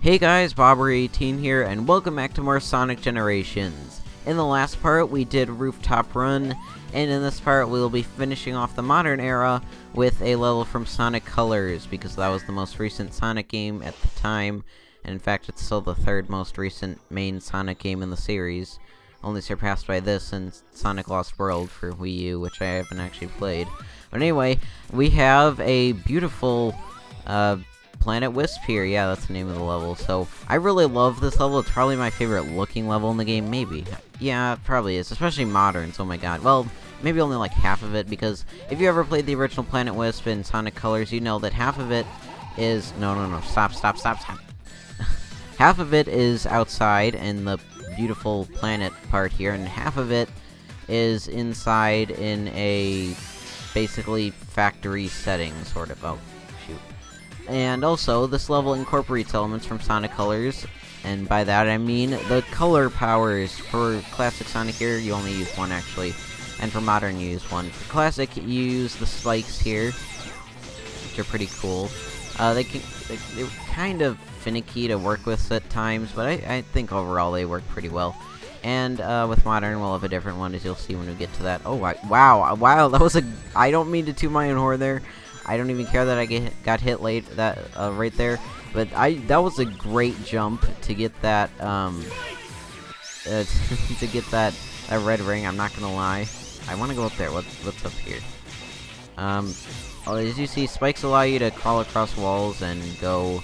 Hey guys, Bobber18 here, and welcome back to more Sonic Generations. In the last part, we did Rooftop Run, and in this part, we will be finishing off the modern era with a level from Sonic Colors, because that was the most recent Sonic game at the time, and in fact, it's still the third most recent main Sonic game in the series, only surpassed by this and Sonic Lost World for Wii U, which I haven't actually played. But anyway, we have a beautiful, Planet Wisp here. Yeah, that's the name of the level. So, I really love this level. It's probably my favorite looking level in the game, maybe. Yeah, it probably is, especially moderns, oh my god. Well, maybe only like half of it, because if you ever played the original Planet Wisp in Sonic Colors, you know that half of it is... No, stop. Half of it is outside in the beautiful planet part here, and half of it is inside in a basically factory setting, sort of. Oh, shoot. And also, this level incorporates elements from Sonic Colors, and by that I mean the color powers. For Classic Sonic here, you only use one, actually, and for Modern, you use one. For Classic, you use the spikes here, which are pretty cool. They're kind of finicky to work with at times, but I think overall they work pretty well. And with Modern, we'll have a different one, as you'll see when we get to that. Oh, wow, that was a... I don't mean to toot my own horn there. I don't even care that I got hit late right there, but that was a great jump to get that to get that red ring. I'm not gonna lie. I want to go up there. What's up here? As you see, spikes allow you to crawl across walls and go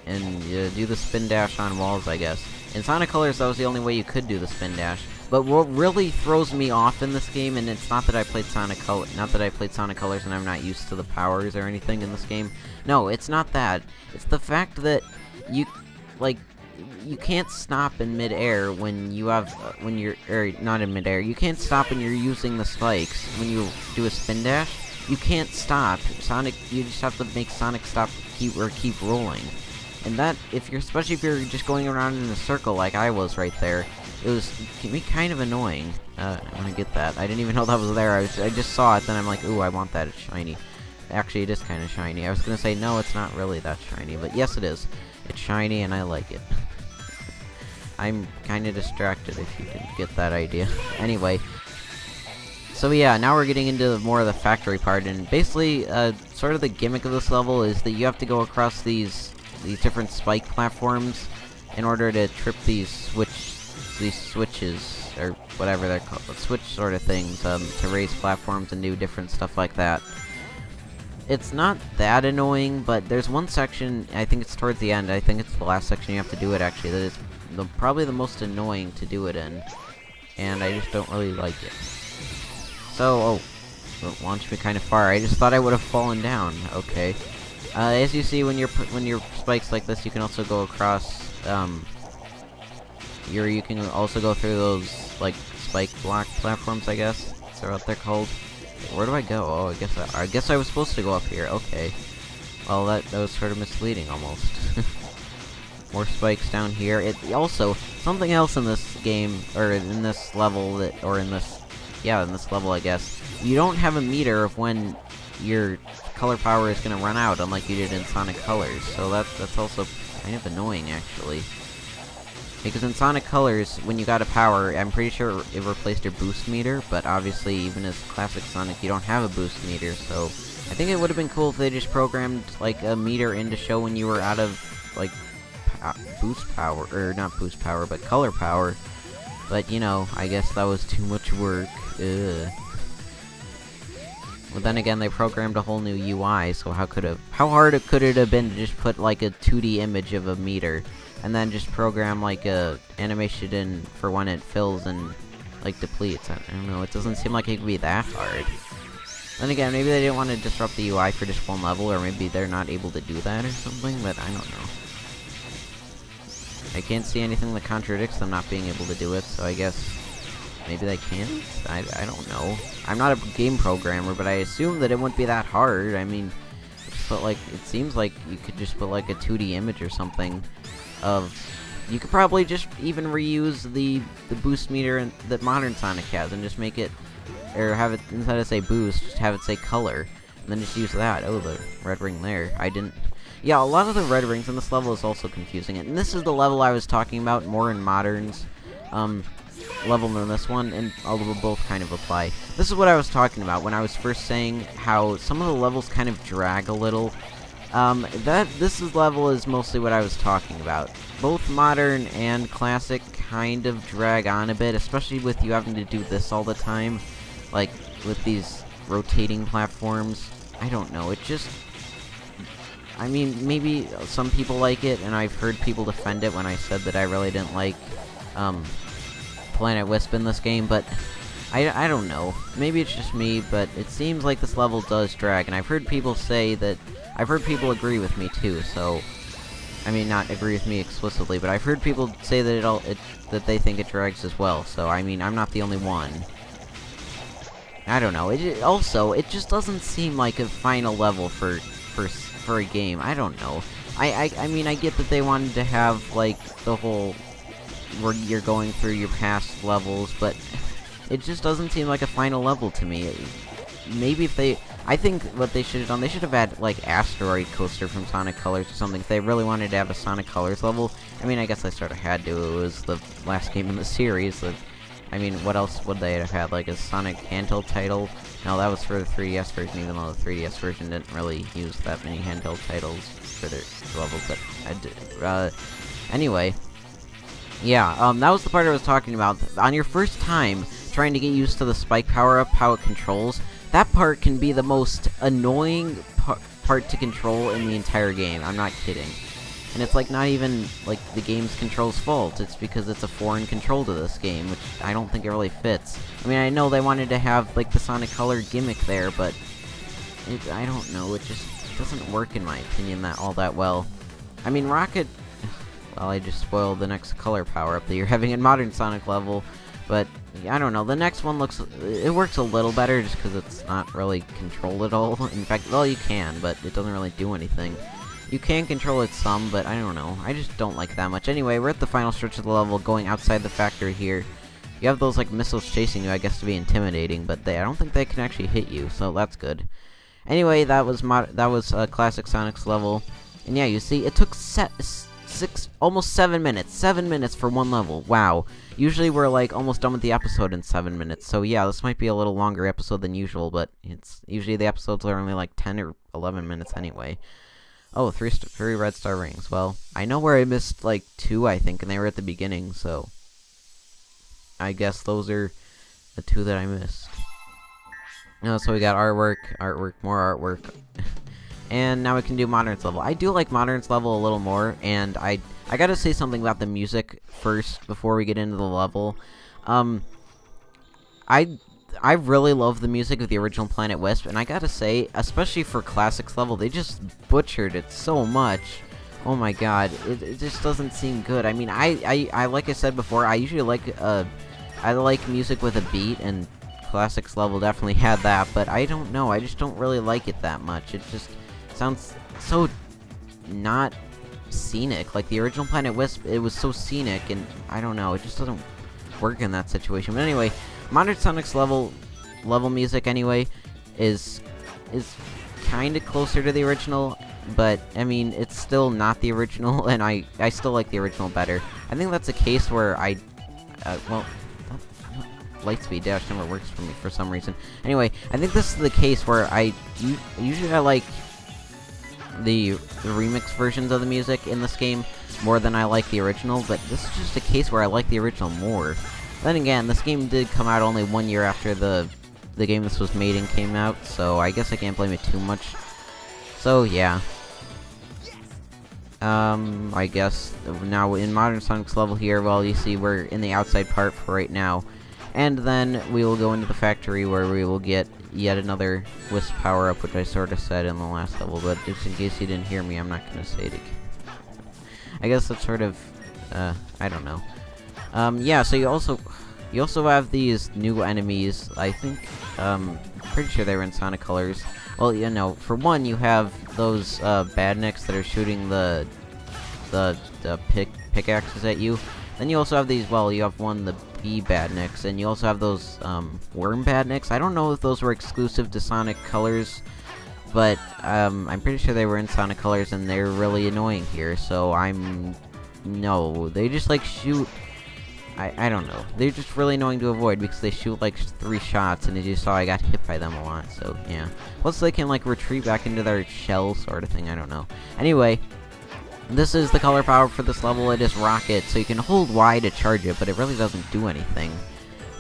and do the spin dash on walls, I guess. In Sonic Colors, that was the only way you could do the spin dash. But what really throws me off in this game, and it's not that I played Sonic Colors and I'm not used to the powers or anything in this game. No, it's not that. It's the fact that you can't stop in midair when you have not in midair. You can't stop when you're using the spikes. When you do a spin dash, you can't stop. You just have to make Sonic stop, keep rolling. And that, especially if you're just going around in a circle like I was right there, it can be kind of annoying. I want to get that. I didn't even know that was there. I just saw it, then I'm like, ooh, I want that. It's shiny. Actually, it is kind of shiny. I was gonna say, no, it's not really that shiny, but yes, it is. It's shiny, and I like it. I'm kind of distracted, if you can get that idea. Anyway. So yeah, now we're getting into more of the factory part, and basically, sort of the gimmick of this level is that you have to go across these different spike platforms in order to trip these switches, or whatever they're called, switch sort of things, to raise platforms and do different stuff like that. It's not that annoying, but there's one section, I think it's towards the end, I think it's the last section you have to do it actually, that is probably the most annoying to do it in, and I just don't really like it. So, it launched me kind of far. I just thought I would have fallen down. Okay. As you see, when you're spikes like this, you can also go across, you can also go through those, like, spike block platforms, I guess. Is that what they're called? Where do I go? Oh, I guess I was supposed to go up here. Okay. Well, that was sort of misleading, almost. More spikes down here. Also, something else in this game, or in this level, in this level, I guess. You don't have a meter of when your color power is gonna run out, unlike you did in Sonic Colors. So that's also kind of annoying, actually. Because in Sonic Colors, when you got a power, I'm pretty sure it replaced your boost meter, but obviously, even as Classic Sonic, you don't have a boost meter, so I think it would have been cool if they just programmed, like, a meter in to show when you were out of, like, boost power, or not boost power, but color power. But, you know, I guess that was too much work. Ugh. But then again, they programmed a whole new UI, so how hard could it have been to just put, like, a 2D image of a meter, and then just program, like, a animation in for when it fills and, like, depletes? I don't know, it doesn't seem like it could be that hard. Then again, maybe they didn't want to disrupt the UI for just one level, or maybe they're not able to do that or something, but I don't know. I can't see anything that contradicts them not being able to do it, so I guess maybe they can't? I don't know. I'm not a game programmer, but I assume that it wouldn't be that hard. I mean, it seems like you could just put, like, a 2D image or something of... You could probably just even reuse the boost meter that Modern Sonic has and just make it... Or have it, instead of say boost, just have it say color. And then just use that. Oh, the red ring there. I didn't... yeah, a lot of the red rings in this level is also confusing. And this is the level I was talking about, more in Modern's level than this one, and although both kind of apply. This is what I was talking about when I was first saying how some of the levels kind of drag a little. This level is mostly what I was talking about. Both Modern and Classic kind of drag on a bit, especially with you having to do this all the time. Like, with these rotating platforms. I don't know, it just... I mean, maybe some people like it, and I've heard people defend it when I said that I really didn't like, Planet Wisp in this game, but... I don't know. Maybe it's just me, but it seems like this level does drag, and I've heard people say that... I've heard people agree with me, too, so... I mean, not agree with me explicitly, but I've heard people say that that they think it drags as well, so, I mean, I'm not the only one. I don't know, it just doesn't seem like a final level for a game. I don't know. I mean, I get that they wanted to have, like, the whole... where you're going through your past levels, but... it just doesn't seem like a final level to me. Maybe if they... I think what they should have done, they should have had, like, Asteroid Coaster from Sonic Colors or something, if they really wanted to have a Sonic Colors level. I mean, I guess they sort of had to. It was the last game in the series. I mean, what else would they have had? Like, a Sonic handheld title? No, that was for the 3DS version, even though the 3DS version didn't really use that many handheld titles for their levels, but... anyway... yeah, that was the part I was talking about. On your first time trying to get used to the spike power-up, how it controls, that part can be the most annoying part to control in the entire game. I'm not kidding. And it's, like, not even, like, the game's control's fault. It's because it's a foreign control to this game, which I don't think it really fits. I mean, I know they wanted to have, like, the Sonic Color gimmick there, but... I don't know, it just doesn't work, in my opinion, all that well. I mean, Rocket... well, I just spoiled the next color power-up that you're having in Modern Sonic level, but, I don't know, the next one it works a little better just because it's not really controlled at all. In fact, well, you can, but it doesn't really do anything. You can control it some, but I don't know, I just don't like that much. Anyway, we're at the final stretch of the level, going outside the factory here. You have those, like, missiles chasing you, I guess, to be intimidating, but I don't think they can actually hit you, so that's good. Anyway, that was Classic Sonic's level, and yeah, you see, it took almost 7 minutes. 7 minutes for one level. Wow. Usually we're, like, almost done with the episode in 7 minutes. So yeah, this might be a little longer episode than usual, but it's usually the episodes are only like 10 or 11 minutes anyway. Oh, three red star rings. Well, I know where I missed, like, 2, I think, and they were at the beginning, so... I guess those are the 2 that I missed. So we got artwork, more artwork. And now we can do Modern's level. I do like Modern's level a little more, and I gotta say something about the music first before we get into the level. I really love the music of the original Planet Wisp, and I gotta say, especially for Classics level, they just butchered it so much. Oh my god, it just doesn't seem good. I mean, I like I said before, I usually like music with a beat, and Classics level definitely had that, but I don't know, I just don't really like it that much. It just sounds so not scenic. Like the original Planet Wisp, it was so scenic, and I don't know, it just doesn't work in that situation. But anyway, Modern Sonic's level music anyway is kind of closer to the original, but I mean it's still not the original, and I still like the original better. I think that's a case where well, Lightspeed dash never works for me for some reason. Anyway, I think this is the case where usually I like the remix versions of the music in this game more than I like the original, but this is just a case where I like the original more. Then again, this game did come out only 1 year after the game this was made in came out, so I guess I can't blame it too much. So yeah. I guess now in Modern Sonic's level here, well, you see we're in the outside part for right now. And then we will go into the factory where we will get yet another Wisp power-up, which I sort of said in the last level, but just in case you didn't hear me, I'm not going to say it again. I guess that's sort of, I don't know. Yeah, so you also have these new enemies, I think, pretty sure they were in Sonic Colors. Well, you know, for one, you have those, badniks that are shooting the pickaxes at you. Then you also have these, well, you have the bee badniks, and you also have those, worm badniks. I don't know if those were exclusive to Sonic Colors, but I'm pretty sure they were in Sonic Colors, and they're really annoying here. So no, they just like shoot. I don't know. They're just really annoying to avoid because they shoot like 3 shots, and as you saw, I got hit by them a lot. So yeah. Plus, they can like retreat back into their shell, sort of thing. I don't know. Anyway. This is the color power for this level. It is rocket, so you can hold Y to charge it, but it really doesn't do anything.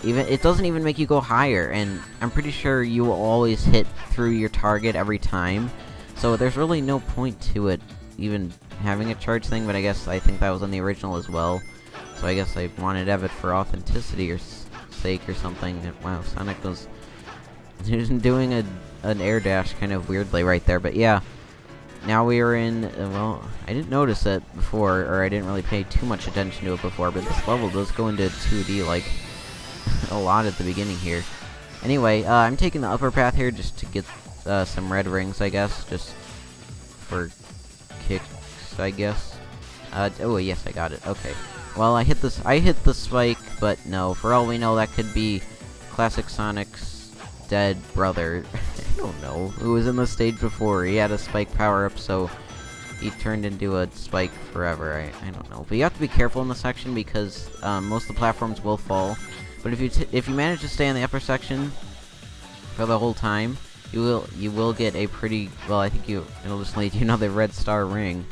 It doesn't even make you go higher, and I'm pretty sure you will always hit through your target every time. So there's really no point to it even having a charge thing, but I think that was on the original as well. So I guess I wanted Evid for authenticity or sake or something. And wow, Sonic was doing an air dash kind of weirdly right there, but yeah. Now we are in, well, I didn't notice it before, or I didn't really pay too much attention to it before, but this level does go into 2D, like, a lot at the beginning here. Anyway, I'm taking the upper path here just to get some red rings, I guess, just for kicks, I guess. Oh, yes, I got it, okay. Well, I hit the spike, but no, for all we know, that could be Classic Sonic's dead brother. I don't know, who was in the stage before. He had a spike power-up, so he turned into a spike forever. I don't know. But you have to be careful in this section because most of the platforms will fall. But if you manage to stay in the upper section for the whole time, you will get a pretty, well, I think it'll just lead you another red star ring.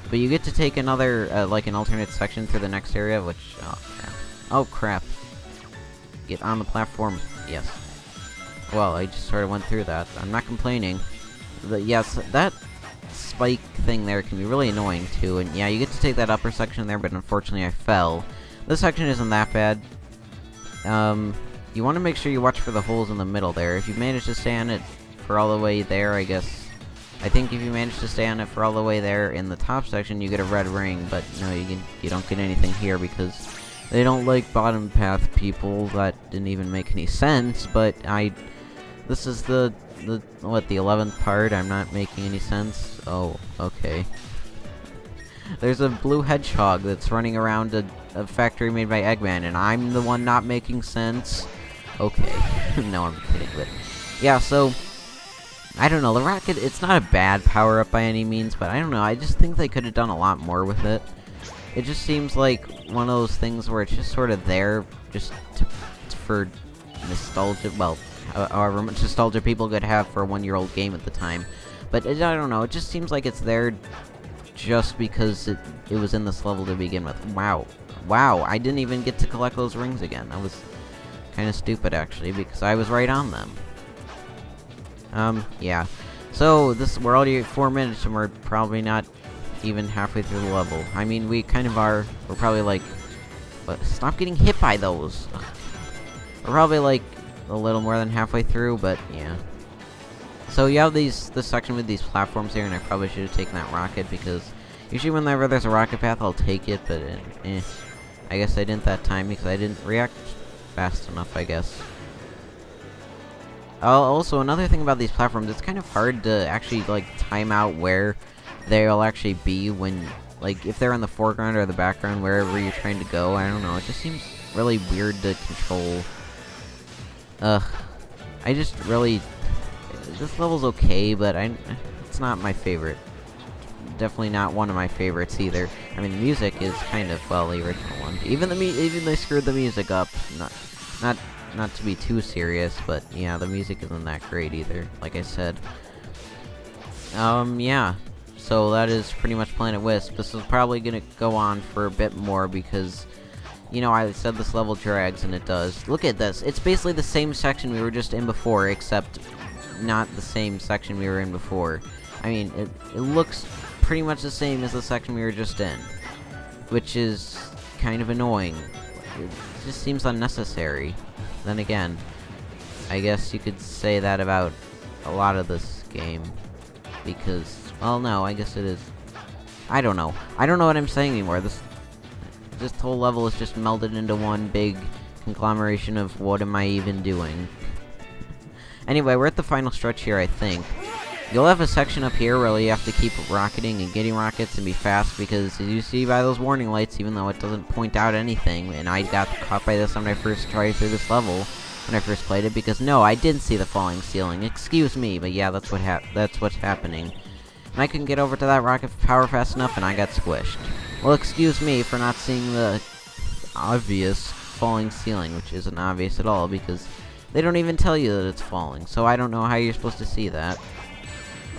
But you get to take another, like an alternate section through the next area, which, oh crap. Get on the platform, yes. Well, I just sort of went through that. I'm not complaining. But yes, that spike thing there can be really annoying too. And yeah, you get to take that upper section there, but unfortunately I fell. This section isn't that bad. You want to make sure you watch for the holes in the middle there. If you manage to stay on it for all the way there, I think if you manage to stay on it for all the way there in the top section, you get a red ring. But no, you don't get anything here because they don't like bottom path people. That didn't even make any sense. But this is the 11th part? I'm not making any sense? Oh, okay. There's a blue hedgehog that's running around a factory made by Eggman, and I'm the one not making sense? Okay. No, I'm kidding, but yeah, so I don't know, the rocket, it's not a bad power-up by any means, but I don't know, I just think they could have done a lot more with it. It just seems like one of those things where it's just sort of there, just for nostalgia, well, however much nostalgia people could have for a 1-year-old game at the time. But I don't know, it just seems like it's there just because it was in this level to begin with. Wow, I didn't even get to collect those rings again. That was kind of stupid, actually, because I was right on them. Yeah. So, we're already at 4 minutes, and we're probably not even halfway through the level. I mean, we kind of are. We're probably like... But stop getting hit by those! We're probably like a little more than halfway through, but yeah. So you have this section with these platforms here, and I probably should have taken that rocket, because usually whenever there's a rocket path, I'll take it, but I guess I didn't that time, because I didn't react fast enough, I guess. Also, another thing about these platforms, it's kind of hard to actually, like, time out where they'll actually be when, like, if they're in the foreground or the background, wherever you're trying to go. I don't know, it just seems really weird to control. I just really... This level's okay, but it's not my favorite. Definitely not one of my favorites either. I mean, the music is kind of, well, the original one. Even they screwed the music up. Not to be too serious, but yeah, the music isn't that great either, like I said. Yeah. So that is pretty much Planet Wisp. This is probably gonna go on for a bit more because, you know, I said this level drags, and it does. Look at this. It's basically the same section we were just in before, except not the same section we were in before. I mean, it looks pretty much the same as the section we were just in, which is kind of annoying. It just seems unnecessary. Then again, I guess you could say that about a lot of this game, because, well, no, I guess it is. I don't know. I don't know what I'm saying anymore. This whole level is just melded into one big conglomeration of what am I even doing. Anyway, we're at the final stretch here, I think. You'll have a section up here where you have to keep rocketing and getting rockets and be fast, because as you see by those warning lights, even though it doesn't point out anything, and I got caught by this when I first tried through this level, when I first played it, because no, I didn't see the falling ceiling. Excuse me, but yeah, that's what's happening. And I couldn't get over to that rocket power fast enough, and I got squished. Well, excuse me for not seeing the obvious falling ceiling, which isn't obvious at all, because they don't even tell you that it's falling, so I don't know how you're supposed to see that.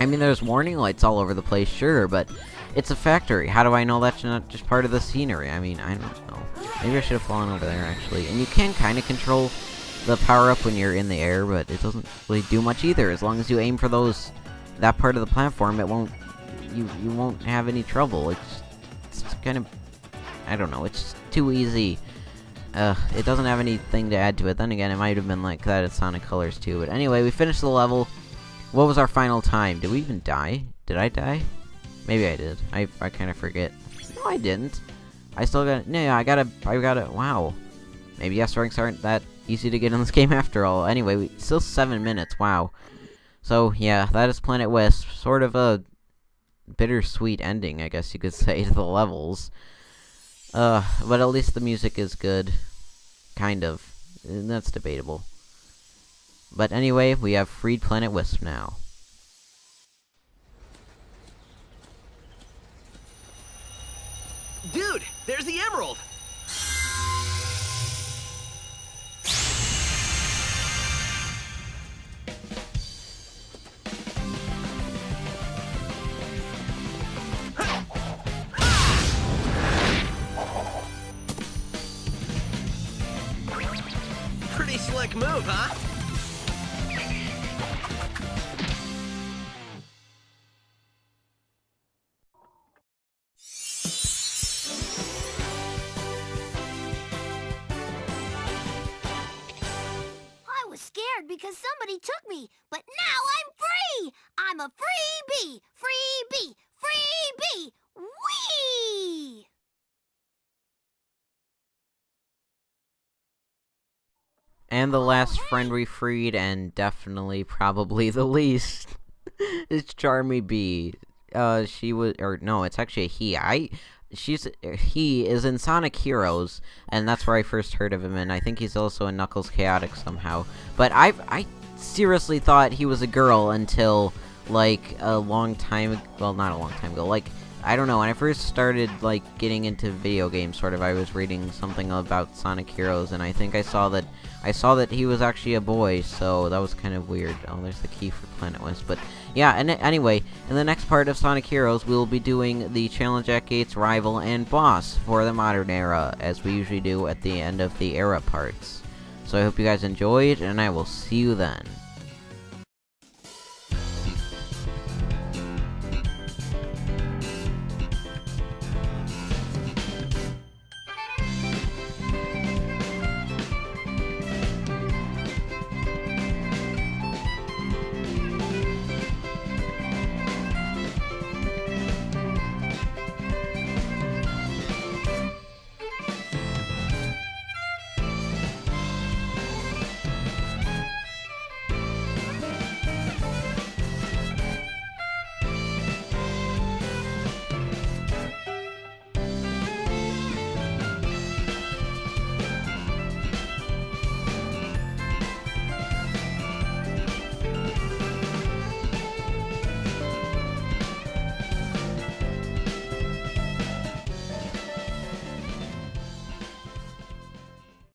I mean, there's warning lights all over the place, sure, but it's a factory. How do I know that's not just part of the scenery? I mean, I don't know. Maybe I should have fallen over there, actually. And you can kind of control the power-up when you're in the air, but it doesn't really do much either. As long as you aim for that part of the platform, it won't, you won't have any trouble. It's kind of, I don't know, it's just too easy. It doesn't have anything to add to it. Then again, it might have been like that at Sonic Colors too. But anyway, we finished the level. What was our final time? Did we even die? Did I die? Maybe I did. I kind of forget. No, I didn't. I still got... No, I gotta... Wow. Maybe S ranks aren't that easy to get in this game after all. Anyway, still 7 minutes. Wow. So, yeah, that is Planet Wisp. Sort of a bittersweet ending, I guess you could say, to the levels. But at least the music is good. Kind of. That's debatable. But anyway, we have freed Planet Wisp now. Dude, there's the emerald! Pretty slick move, huh? I was scared because somebody took me, but now I'm free! I'm a freebie! Freebie! Freebie! Whee! And the last friend we freed, and definitely probably the least, is Charmy B. She was, or no, it's actually a he. He is in Sonic Heroes, and that's where I first heard of him, and I think he's also in Knuckles Chaotic somehow. But I seriously thought he was a girl until, like, a long time, well, not a long time ago, like, I don't know, when I first started, like, getting into video games, sort of, I was reading something about Sonic Heroes, and I think I saw that he was actually a boy, so that was kind of weird. Oh, there's the key for Planet Wisp, but yeah, and anyway, in the next part of Sonic Heroes, we will be doing the Challenge at Gates, Rival, and Boss for the Modern Era, as we usually do at the end of the Era parts. So I hope you guys enjoyed, and I will see you then.